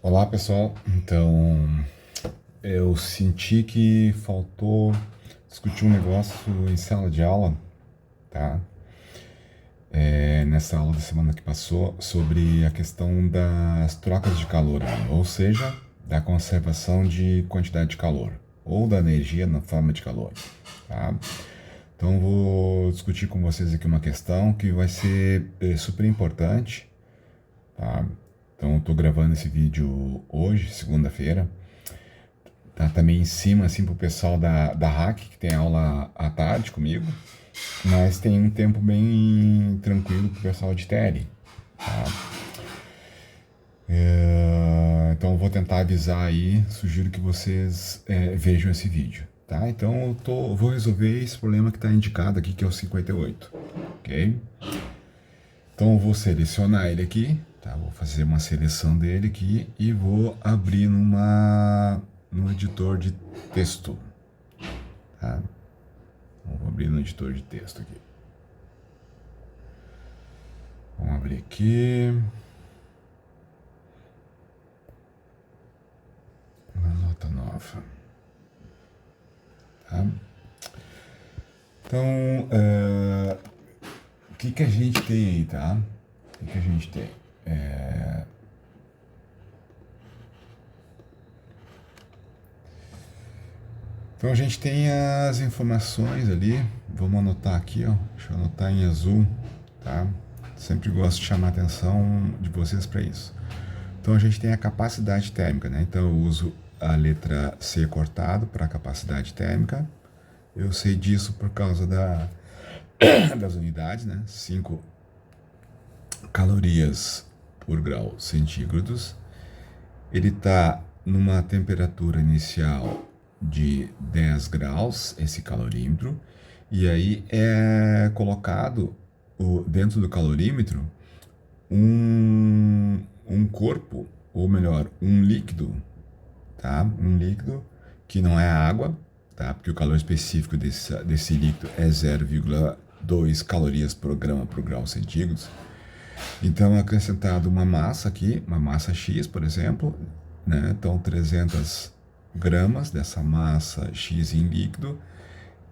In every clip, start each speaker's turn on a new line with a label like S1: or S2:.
S1: Olá pessoal, então eu senti que faltou discutir um negócio em sala de aula, tá? Nessa aula da semana que passou, sobre a questão das trocas de calor, ou seja, da conservação de quantidade de calor, ou da energia na forma de calor, tá? Então vou discutir com vocês aqui uma questão que vai ser super importante, tá? Então eu tô gravando esse vídeo hoje, segunda-feira. Tá também em cima, assim, pro pessoal da Hack, que tem aula à tarde comigo, mas tem um tempo bem tranquilo pro pessoal de TL, tá? Então eu vou tentar avisar aí, sugiro que vocês vejam esse vídeo, tá? Então eu vou resolver esse problema que está indicado aqui, que é o 58, ok? Então eu vou selecionar ele aqui, tá? Vou fazer uma seleção dele aqui e vou abrir no editor de texto, tá? Vou abrir no editor de texto aqui. Vamos abrir aqui. Uma nota nova. Tá? Então, o que a gente tem aí, tá? O que a gente tem? Então a gente tem as informações ali. Vamos anotar aqui, ó. Deixa eu anotar em azul, tá? Sempre gosto de chamar a atenção de vocês para isso. Então a gente tem a capacidade térmica, né? Então eu uso a letra C cortado para capacidade térmica. Eu sei disso por causa das unidades, né? 5 calorias por grau centígrados. Ele está numa temperatura inicial de 10 graus, esse calorímetro, e aí é colocado dentro do calorímetro um corpo, ou melhor, um líquido, tá? Um líquido que não é água, tá? Porque o calor específico desse líquido é 0,2 calorias por grama por grau centígrados. Então é acrescentado uma massa aqui, uma massa X, por exemplo, né? Então 300 gramas dessa massa X em líquido.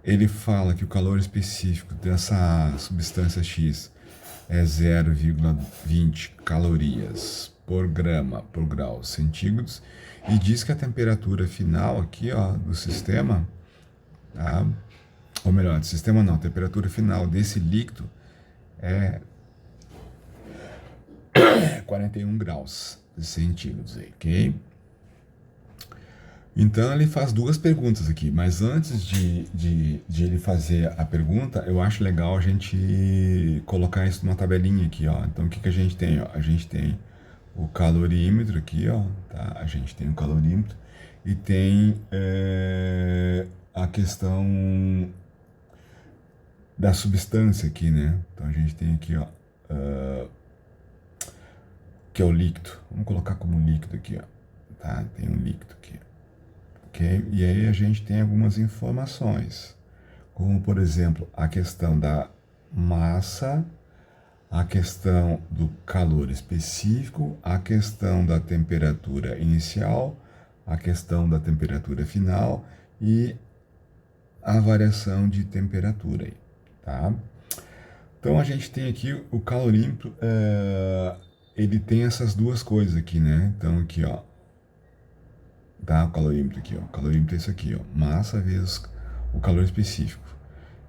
S1: Ele fala que o calor específico dessa substância X é 0,20 calorias por grama por grau centígrados e diz que a temperatura final aqui, ó, do sistema, tá? Ou melhor, do sistema não, a temperatura final desse líquido é 41 graus centígrados, ok? Então ele faz duas perguntas aqui, mas antes de ele fazer a pergunta, eu acho legal a gente colocar isso numa tabelinha aqui, ó. Então o que a gente tem, ó? A gente tem o calorímetro aqui, ó, tá? A gente tem o calorímetro e tem a questão da substância aqui, né? Então a gente tem aqui, ó, que é o líquido. Vamos colocar como líquido aqui, ó, tá? Tem um líquido aqui. Okay? E aí a gente tem algumas informações, como por exemplo a questão da massa, a questão do calor específico, a questão da temperatura inicial, a questão da temperatura final e a variação de temperatura, tá? Então a gente tem aqui o calorímetro, ele tem essas duas coisas aqui, né? Então aqui, ó, tá? O calorímetro aqui, ó. O calorímetro é isso aqui, ó. Massa vezes o calor específico.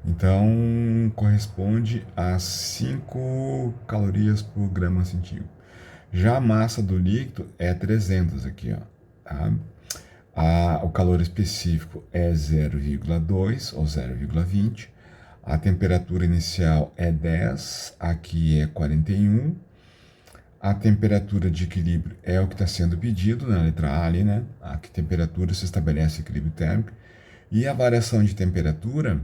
S1: Então, corresponde a 5 calorias por grama centígrado. Já a massa do líquido é 300 aqui, ó. Tá? O calor específico é 0,2 ou 0,20. A temperatura inicial é 10, aqui é 41. A temperatura de equilíbrio é o que está sendo pedido na letra A ali, né? A que temperatura se estabelece equilíbrio térmico. E a variação de temperatura,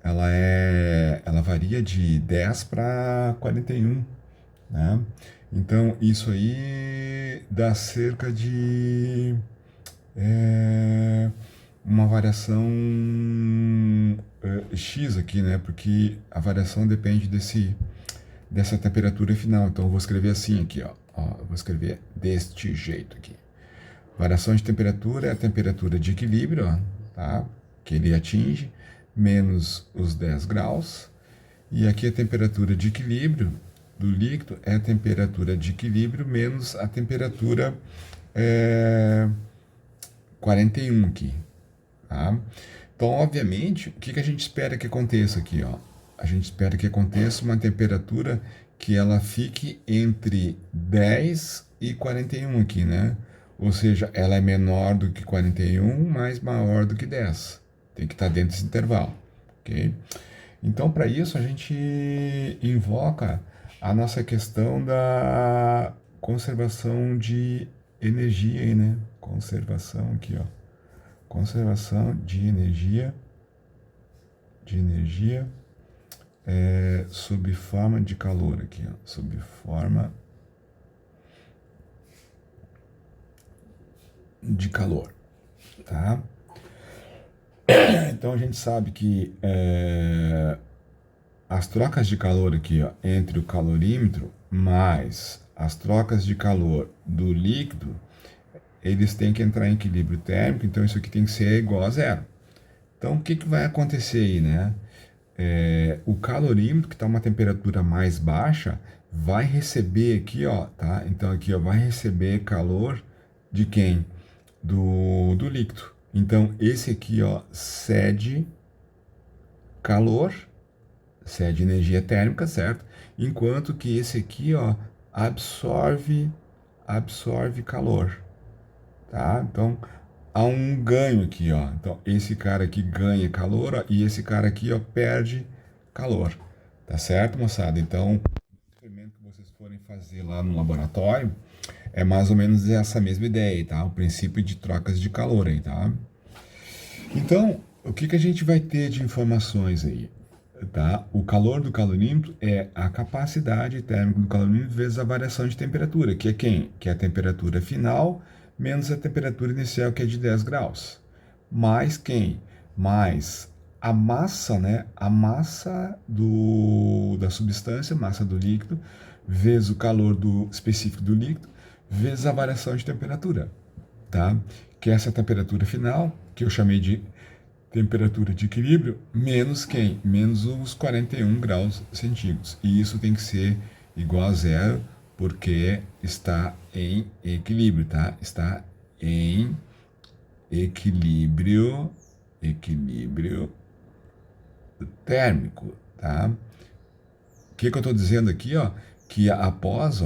S1: ela varia de 10 para 41, né? Então, isso aí dá cerca de uma variação X aqui, né? Porque a variação depende dessa temperatura final. Então eu vou escrever assim aqui, ó. Eu vou escrever deste jeito aqui. Variação de temperatura é a temperatura de equilíbrio, ó, tá? Que ele atinge, menos os 10 graus. E aqui a temperatura de equilíbrio do líquido é a temperatura de equilíbrio menos a temperatura 41 aqui, tá? Então, obviamente, o que a gente espera que aconteça aqui, ó? A gente espera que aconteça uma temperatura que ela fique entre 10 e 41 aqui, né? Ou seja, ela é menor do que 41, mas maior do que 10. Tem que estar dentro desse intervalo, ok? Então, para isso, a gente invoca a nossa questão da conservação de energia aí, né? Conservação aqui, ó. Conservação de energia sob forma de calor aqui, ó. Sob forma de calor, tá? Então a gente sabe que as trocas de calor aqui, ó, entre o calorímetro mais as trocas de calor do líquido, eles têm que entrar em equilíbrio térmico, então isso aqui tem que ser igual a zero. Então o que vai acontecer aí, né? O calorímetro, que está uma temperatura mais baixa, vai receber aqui, ó, tá? Então aqui, ó, vai receber calor de quem? Do líquido. Então esse aqui, ó, cede calor, cede energia térmica, certo? Enquanto que esse aqui, ó, absorve calor, tá? Então há um ganho aqui, ó. Então esse cara aqui ganha calor, ó, e esse cara aqui, ó, perde calor, tá certo, moçada? Então o experimento que vocês forem fazer lá no laboratório é mais ou menos essa mesma ideia, tá? O princípio de trocas de calor aí, tá? Então, o que a gente vai ter de informações aí? Tá? O calor do calorímetro é a capacidade térmica do calorímetro vezes a variação de temperatura, que é quem? Que é a temperatura final menos a temperatura inicial, que é de 10 graus. Mais quem? Mais a massa, né? A massa da substância, massa do líquido, vezes o calor específico do líquido, vezes a variação de temperatura, tá? Que é essa temperatura final, que eu chamei de temperatura de equilíbrio, menos quem? Menos os 41 graus centígrados. E isso tem que ser igual a zero, porque está em equilíbrio, tá? Está em equilíbrio térmico, tá? O que eu estou dizendo aqui, ó? Que após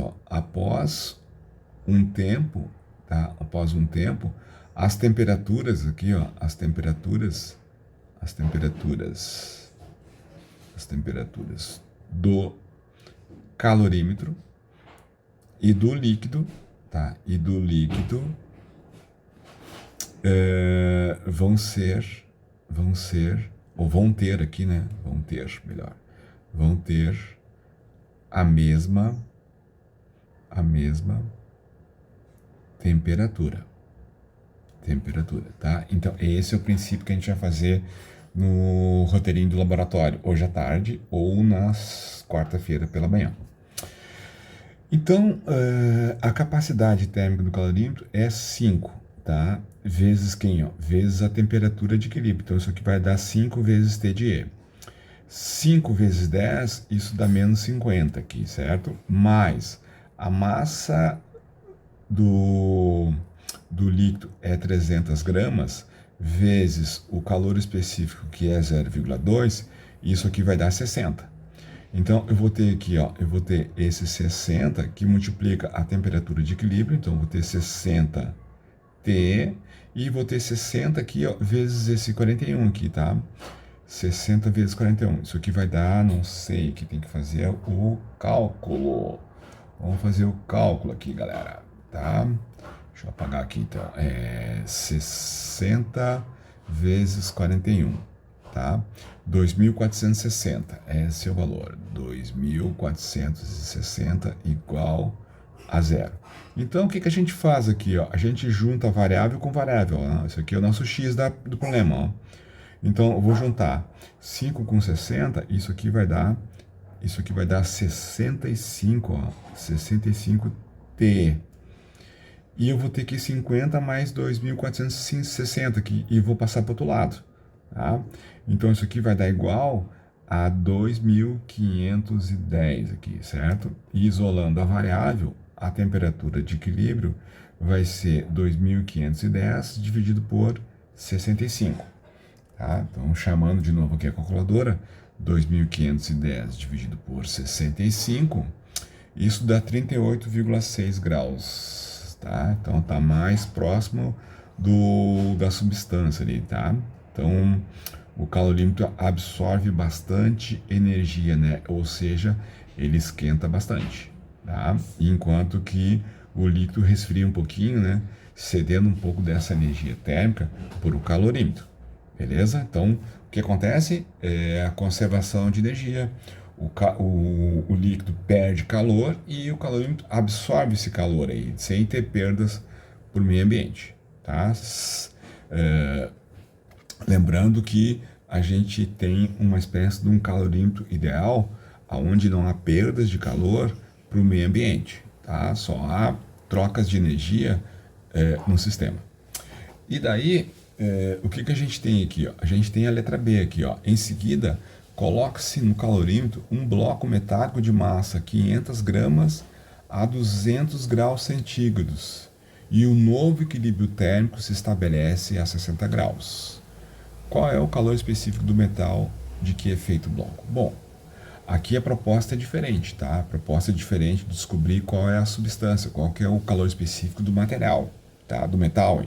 S1: um tempo, tá? Após um tempo, as temperaturas aqui, ó, as temperaturas do calorímetro e do líquido, tá? E do líquido vão ter aqui, né? Vão ter a mesma temperatura, tá? Então esse é o princípio que a gente vai fazer no roteirinho do laboratório, hoje à tarde ou nas quarta-feira pela manhã. Então, a capacidade térmica do calorímetro é 5, tá? Vezes quem, ó? Vezes a temperatura de equilíbrio. Então, isso aqui vai dar 5 vezes T de E. 5 vezes 10, isso dá menos 50 aqui, certo? Mais a massa do líquido é 300 gramas, vezes o calor específico, que é 0,2, isso aqui vai dar 60. Então, eu vou ter aqui, ó, eu vou ter esse 60 que multiplica a temperatura de equilíbrio, então eu vou ter 60 T, e vou ter 60 aqui, ó, vezes esse 41 aqui, tá? 60 vezes 41, isso aqui vai dar, não sei, que tem que fazer o cálculo. Vamos fazer o cálculo aqui, galera, tá? Deixa eu apagar aqui, então. 60 vezes 41, tá? 2.460, esse é o valor. 2.460 igual a zero. Então, o que a gente faz aqui, ó? A gente junta variável com variável, ó. Isso aqui é o nosso x do problema, ó. Então, eu vou juntar 5 com 60, isso aqui vai dar 65, ó. 65T. e eu vou ter que 50 mais 2.460 aqui, e vou passar para o outro lado, tá? Então, isso aqui vai dar igual a 2.510 aqui, certo? E isolando a variável, a temperatura de equilíbrio vai ser 2.510 dividido por 65, tá? Então, chamando de novo aqui a calculadora, 2.510 dividido por 65, isso dá 38,6 graus, tá? Então, tá mais próximo da substância ali, tá? Então, o calorímetro absorve bastante energia, né? Ou seja, ele esquenta bastante, tá? Enquanto que o líquido resfria um pouquinho, né? Cedendo um pouco dessa energia térmica por o calorímetro, beleza? Então, o que acontece é a conservação de energia. O líquido perde calor e o calorímetro absorve esse calor aí, sem ter perdas para o meio ambiente, tá? Lembrando que a gente tem uma espécie de um calorímetro ideal, onde não há perdas de calor para o meio ambiente, tá? Só há trocas de energia no sistema. E daí, o que a gente tem aqui? Ó? A gente tem a letra B aqui. Ó. Em seguida, coloca-se no calorímetro um bloco metálico de massa 500 gramas a 200 graus centígrados. E o novo equilíbrio térmico se estabelece a 60 graus. Qual é o calor específico do metal de que é feito o bloco? Bom, aqui a proposta é diferente, tá? A proposta é diferente de descobrir qual é a substância, qual que é o calor específico do material, tá? Do metal.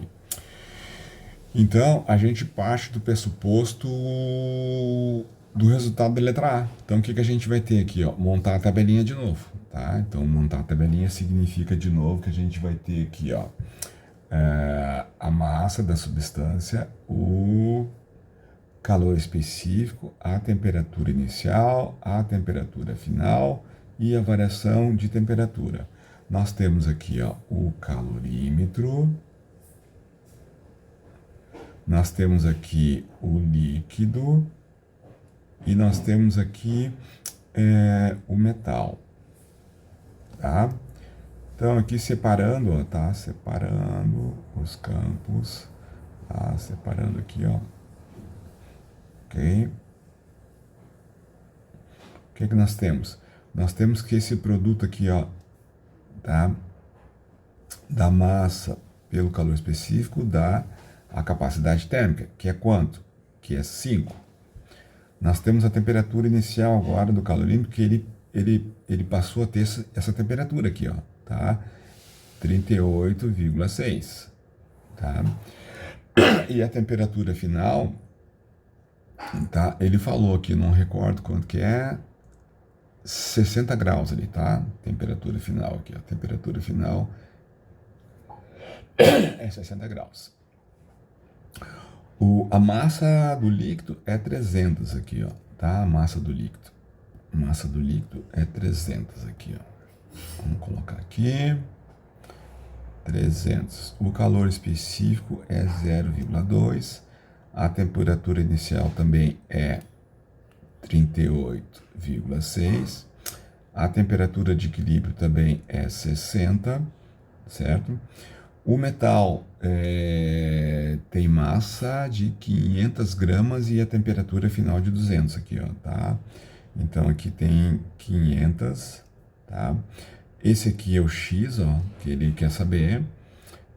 S1: Então, a gente parte do pressuposto do resultado da letra A. Então, o que a gente vai ter aqui? Ó? Montar a tabelinha de novo, tá? Então, montar a tabelinha significa, de novo, que a gente vai ter aqui, ó, a massa da substância, o calor específico, a temperatura inicial, a temperatura final e a variação de temperatura. Nós temos aqui, ó, o calorímetro, nós temos aqui o líquido e nós temos aqui o metal, tá? Então, aqui separando, ó, tá? Separando os campos, tá? Separando aqui, ó. Ok? O que nós temos? Nós temos que esse produto aqui, ó, tá? Da massa pelo calor específico dá a capacidade térmica, que é quanto? Que é 5. Nós temos a temperatura inicial agora do calorímetro, que ele passou a ter essa temperatura aqui, ó, tá? 38,6, tá? E a temperatura final, tá? Ele falou aqui, não recordo quanto que é, 60 graus ali, tá? Temperatura final aqui, ó. Temperatura final é 60 graus. A massa do líquido é 300 aqui, ó, tá? A massa do líquido. A massa do líquido é 300 aqui, ó. Vamos colocar aqui. 300. O calor específico é 0,2. A temperatura inicial também é 38,6. A temperatura de equilíbrio também é 60, certo? O metal tem massa de 500 gramas e a temperatura final de 200 aqui, ó, tá? Então, aqui tem 500, tá? Esse aqui é o X, ó, que ele quer saber.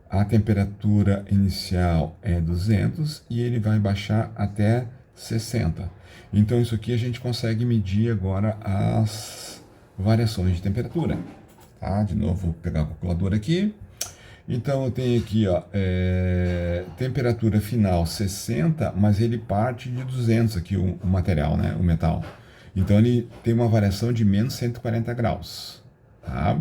S1: A temperatura inicial é 200 e ele vai baixar até 60. Então, isso aqui a gente consegue medir agora as variações de temperatura, tá? De novo, vou pegar a calculadora aqui. Então, eu tenho aqui, ó, temperatura final 60, mas ele parte de 200 aqui, o material, né, o metal. Então, ele tem uma variação de menos 140 graus, tá?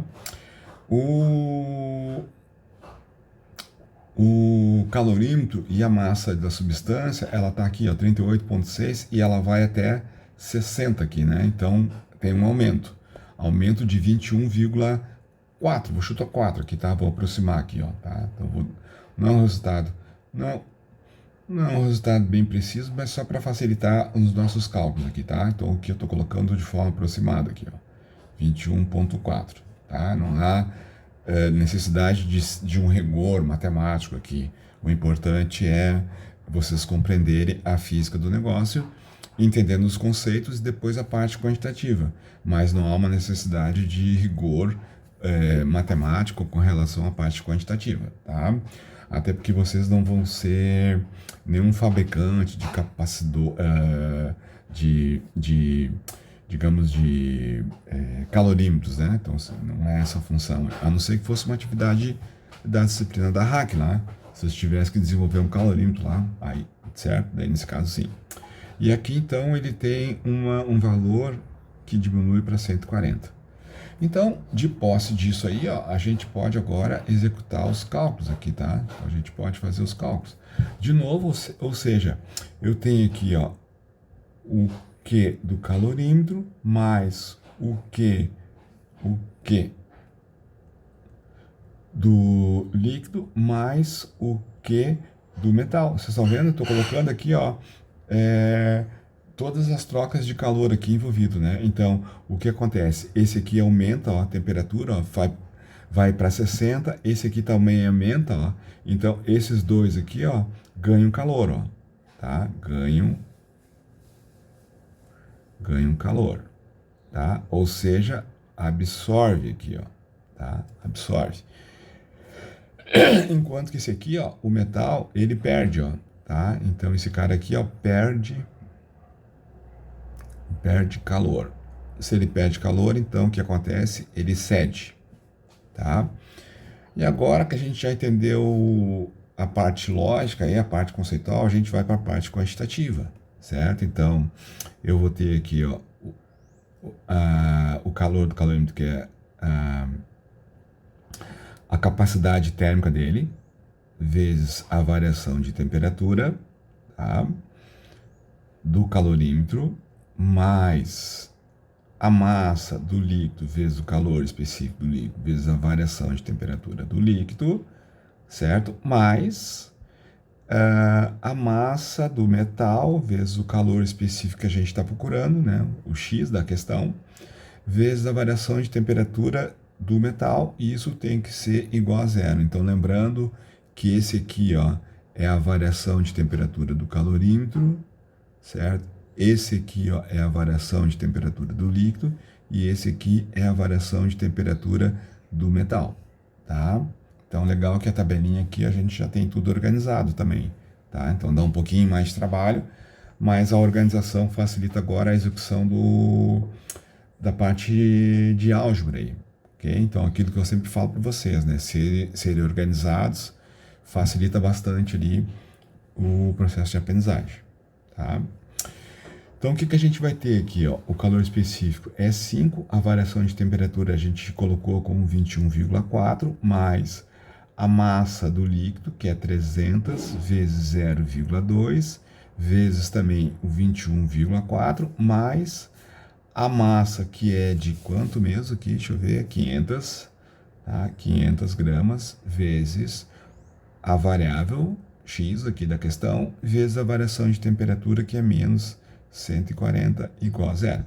S1: O calorímetro e a massa da substância, ela está aqui, ó, 38,6 e ela vai até 60 aqui, né? Então, tem um aumento de 21,4, vou chutar 4 aqui, tá? Vou aproximar aqui, ó, tá? Então, não é um resultado, não é um resultado bem preciso, mas só para facilitar os nossos cálculos aqui, tá? Então, aqui eu estou colocando de forma aproximada aqui, ó, 21,4, tá? Não há necessidade de um rigor matemático aqui. O importante é vocês compreenderem a física do negócio, entendendo os conceitos e depois a parte quantitativa. Mas não há uma necessidade de rigor matemático com relação à parte quantitativa, tá? Até porque vocês não vão ser nenhum fabricante de capacidor, digamos, de calorímetros, né? Então, não é essa a função. A não ser que fosse uma atividade da disciplina da hack lá. Se vocês tivessem que desenvolver um calorímetro lá, aí, certo? Daí, nesse caso, sim. E aqui, então, ele tem um valor que diminui para 140. Então, de posse disso aí, ó, a gente pode agora executar os cálculos aqui, tá? Então, a gente pode fazer os cálculos. De novo, ou seja, eu tenho aqui, ó, o Q do calorímetro mais o Q do líquido mais o Q do metal. Vocês estão vendo? Estou colocando aqui, ó, todas as trocas de calor aqui envolvido, né? Então, o que acontece? Esse aqui aumenta, ó, a temperatura, ó, vai para 60, esse aqui também aumenta, ó. Então, esses dois aqui, ó, ganham calor, ó, tá? Ganham calor, tá? Ou seja, absorve aqui, ó, tá? Absorve. Enquanto que esse aqui, ó, o metal, ele perde, ó, tá? Então, esse cara aqui, ó, perde calor. Se ele perde calor, então, o que acontece? Ele cede, tá? E agora que a gente já entendeu a parte lógica e a parte conceitual, a gente vai para a parte quantitativa, certo? Então, eu vou ter aqui, ó, o calor do calorimetro, que é a capacidade térmica dele, vezes a variação de temperatura, tá? Do calorímetro, mais a massa do líquido vezes o calor específico do líquido, vezes a variação de temperatura do líquido, certo? Mais a massa do metal vezes o calor específico que a gente está procurando, né? O X da questão, vezes a variação de temperatura do metal, e isso tem que ser igual a zero. Então, lembrando que esse aqui, ó, é a variação de temperatura do calorímetro, certo? Esse aqui, ó, é a variação de temperatura do líquido, e esse aqui é a variação de temperatura do metal, tá? Então, legal que a tabelinha aqui a gente já tem tudo organizado também, tá? Então, dá um pouquinho mais de trabalho, mas a organização facilita agora a execução da parte de álgebra aí, ok? Então, aquilo que eu sempre falo para vocês, né? Serem organizados facilita bastante ali o processo de aprendizagem, tá? Então, o que a gente vai ter aqui, ó? O calor específico é 5, a variação de temperatura a gente colocou como 21,4, mais a massa do líquido, que é 300 vezes 0,2, vezes também o 21,4, mais a massa, que é de quanto mesmo aqui? Deixa eu ver, 500, tá? 500 gramas, vezes a variável X aqui da questão, vezes a variação de temperatura, que é menos 140, igual a zero,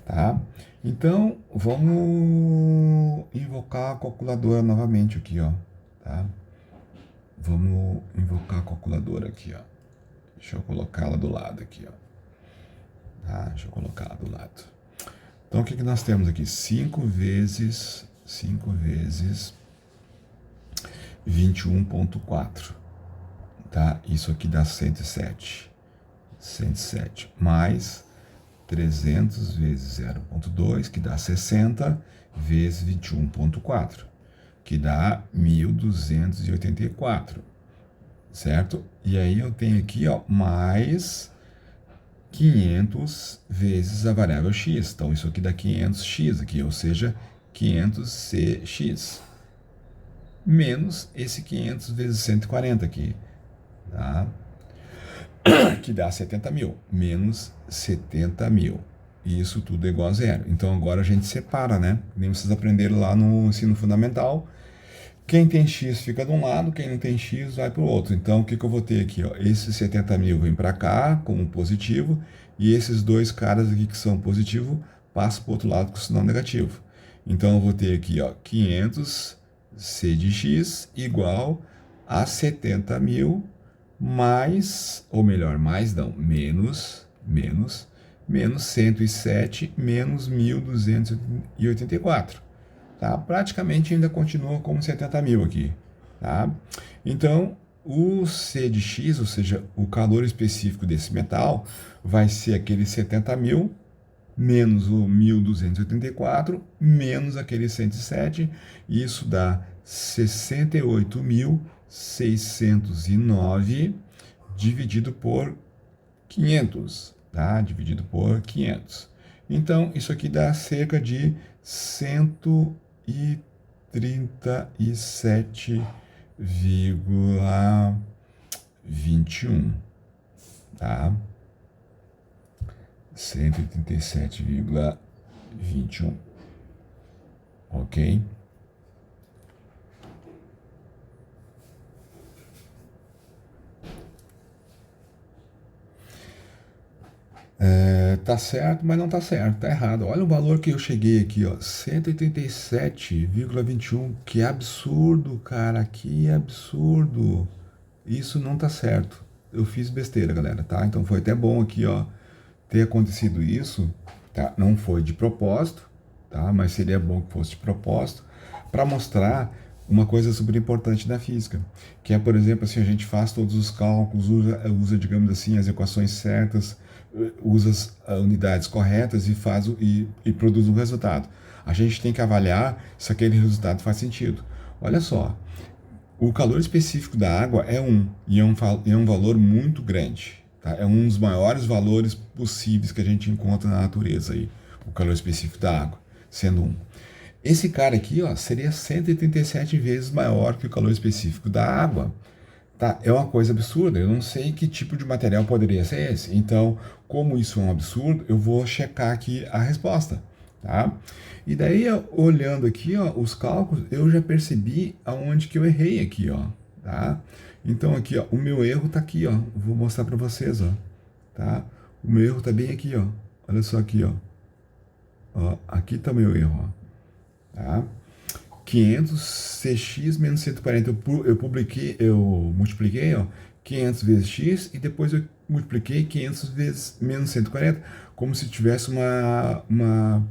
S1: tá? Então, vamos invocar a calculadora novamente aqui, ó, tá? Vamos invocar a calculadora aqui, ó. Deixa eu colocá-la do lado aqui, ó. Tá? Deixa eu colocar ela do lado. Então, o que nós temos aqui? 5 vezes 21,4, tá? Isso aqui dá 107. 107 mais 300 vezes 0,2, que dá 60, vezes 21,4, que dá 1.284, certo? E aí eu tenho aqui, ó, mais 500 vezes a variável x. Então, isso aqui dá 500x aqui, ou seja, 500cx, menos esse 500 vezes 140 aqui, tá? Que dá 70 mil, menos 70 mil. E isso tudo é igual a zero. Então, agora a gente separa, né? Nem vocês aprenderam lá no ensino fundamental. Quem tem x fica de um lado, quem não tem x vai para o outro. Então, o que eu vou ter aqui? Ó? Esses 70 mil vem para cá como positivo, e esses dois caras aqui que são positivo passam para o outro lado com sinal negativo. Então, eu vou ter aqui, ó, 500 C de X igual a 70.000 mais, ou melhor, mais não, menos 107 menos 1.284. Tá? Praticamente ainda continua como 70.000 aqui. Tá? Então, o C de X, ou seja, o calor específico desse metal, vai ser aquele 70.000 menos o 1.284 menos aquele 107, e isso dá 68.609 dividido por 500, tá? Dividido por 500. Então, isso aqui dá cerca de 137,21, tá? 137,21, ok? Tá certo, mas não tá certo, tá errado. Olha o valor que eu cheguei aqui, ó, 187,21. Que absurdo, cara, que absurdo. Isso não tá certo. Eu fiz besteira, galera, tá? Então foi até bom aqui, ó, ter acontecido isso, tá? Não foi de propósito, tá? Mas seria bom que fosse de propósito para mostrar uma coisa super importante da física, que é, por exemplo, assim, a gente faz todos os cálculos, usa, digamos assim, as equações certas, usa as unidades corretas e e produz um resultado. A gente tem que avaliar se aquele resultado faz sentido. Olha só, o calor específico da água é 1, e é um valor muito grande. Tá? É um dos maiores valores possíveis que a gente encontra na natureza, aí, o calor específico da água, sendo 1. Esse cara aqui, ó, seria 137 vezes maior que o calor específico da água. Tá? É uma coisa absurda, eu não sei que tipo de material poderia ser esse. Então, como isso é um absurdo, eu vou checar aqui a resposta. Tá? E daí, ó, olhando aqui, ó, os cálculos, eu já percebi aonde que eu errei aqui, ó, tá? Então aqui, ó, o meu erro tá aqui, ó. Vou mostrar para vocês, ó, tá? O meu erro tá bem aqui, ó. Olha só aqui, ó. Ó, aqui tá o meu erro, ó, tá? 500 cx menos 140. Eu multipliquei, ó, 500 vezes x, e depois eu multipliquei 500 vezes menos 140, como se tivesse uma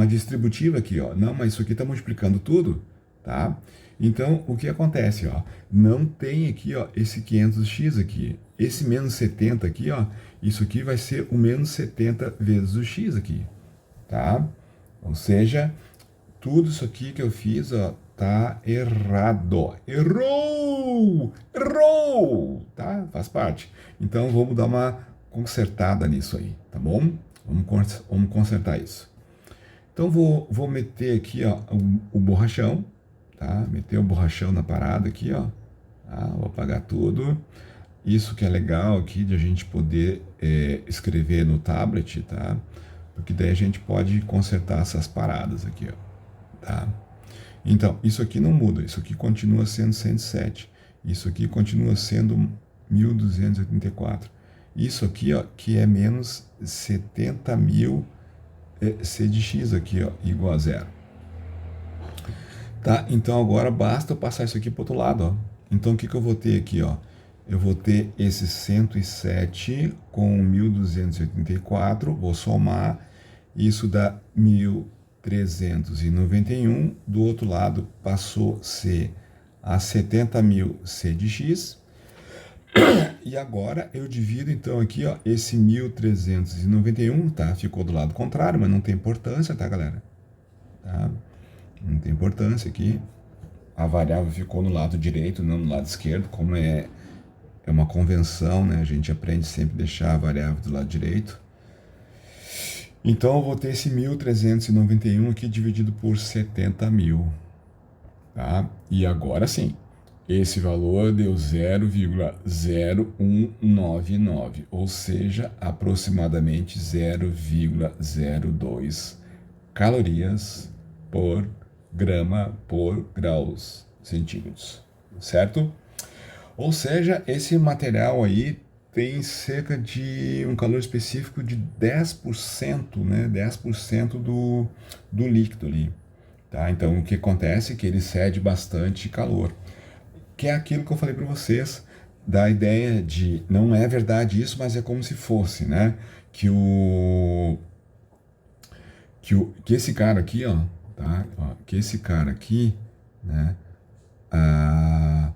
S1: distributiva aqui, ó. Não, mas isso aqui está multiplicando tudo, tá? Então, o que acontece, ó? Não tem aqui, ó, esse 500x aqui. Esse menos 70 aqui, ó, isso aqui vai ser o menos 70 vezes o x aqui, tá? Ou seja, tudo isso aqui que eu fiz, ó, tá errado. Errou! Errou! Tá? Faz parte. Então vamos dar uma consertada nisso aí, tá bom? Vamos consertar isso. Então vou meter aqui, ó, o borrachão, tá? Meter o borrachão na parada aqui, ó. Tá? Vou apagar tudo. Isso que é legal aqui de a gente poder escrever no tablet, tá? Porque daí a gente pode consertar essas paradas aqui, ó. Tá? Então, isso aqui não muda, isso aqui continua sendo 107, isso aqui continua sendo 1.284. Isso aqui, ó, que é menos 70.000 C de X aqui, ó, igual a zero. Tá? Então agora basta eu passar isso aqui para o outro lado, ó. Então o que que eu vou ter aqui, ó? Eu vou ter esse 107 com 1.284, vou somar, isso dá 1.391. Do outro lado passou a 70.000 C de X. E agora eu divido então aqui, ó, esse 1.391, tá? Ficou do lado contrário, mas não tem importância, tá, galera? Tá? Não tem importância aqui. A variável ficou no lado direito, não no lado esquerdo, como é uma convenção, né? A gente aprende sempre a deixar a variável do lado direito. Então eu vou ter esse 1.391 aqui dividido por 70.000, tá? E agora sim, esse valor deu 0,0199, ou seja, aproximadamente 0,02 calorias por grama por graus centígrados, certo? Ou seja, esse material aí tem cerca de um calor específico de 10%, né? 10% do líquido ali. tá? Então, o que acontece é que ele cede bastante calor, que é aquilo que eu falei para vocês, da ideia de, não é verdade isso, mas é como se fosse, né? Que que esse cara aqui, ó, tá? Ó, que esse cara aqui, né? Ah,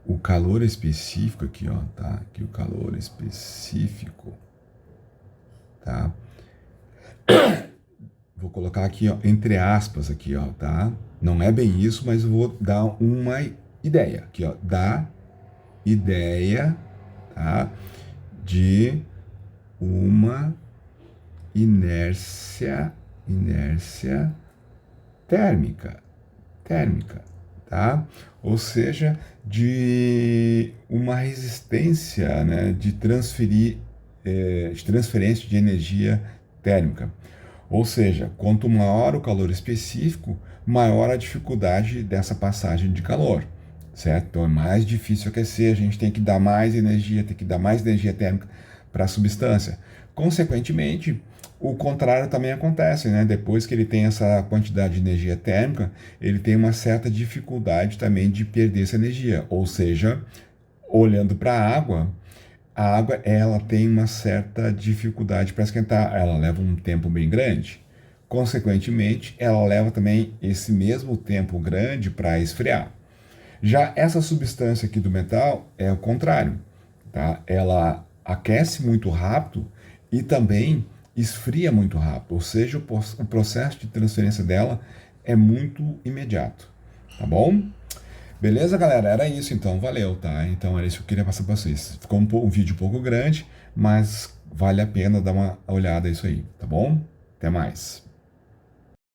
S1: o calor específico aqui, ó, tá? Aqui o calor específico, tá? Vou colocar aqui, ó, entre aspas aqui, ó, tá? Não é bem isso, mas eu vou dar uma ideia aqui, ó, da ideia, tá? De uma inércia térmica, tá? Ou seja, de uma resistência, né, de de transferência de energia térmica. Ou seja, quanto maior o calor específico, maior a dificuldade dessa passagem de calor, certo? Então é mais difícil aquecer, a gente tem que dar mais energia, tem que dar mais energia térmica para a substância. Consequentemente, o contrário também acontece, né? Depois que ele tem essa quantidade de energia térmica, ele tem uma certa dificuldade também de perder essa energia. Ou seja, olhando para a água ela tem uma certa dificuldade para esquentar, ela leva um tempo bem grande. Consequentemente, ela leva também esse mesmo tempo grande para esfriar. Já essa substância aqui do metal é o contrário, tá? Ela aquece muito rápido e também esfria muito rápido, ou seja, o processo de transferência dela é muito imediato, tá bom? Beleza, galera? Era isso então, valeu, tá? Então era isso que eu queria passar para vocês. Ficou um vídeo um pouco grande, mas vale a pena dar uma olhada nisso aí, tá bom? Até mais.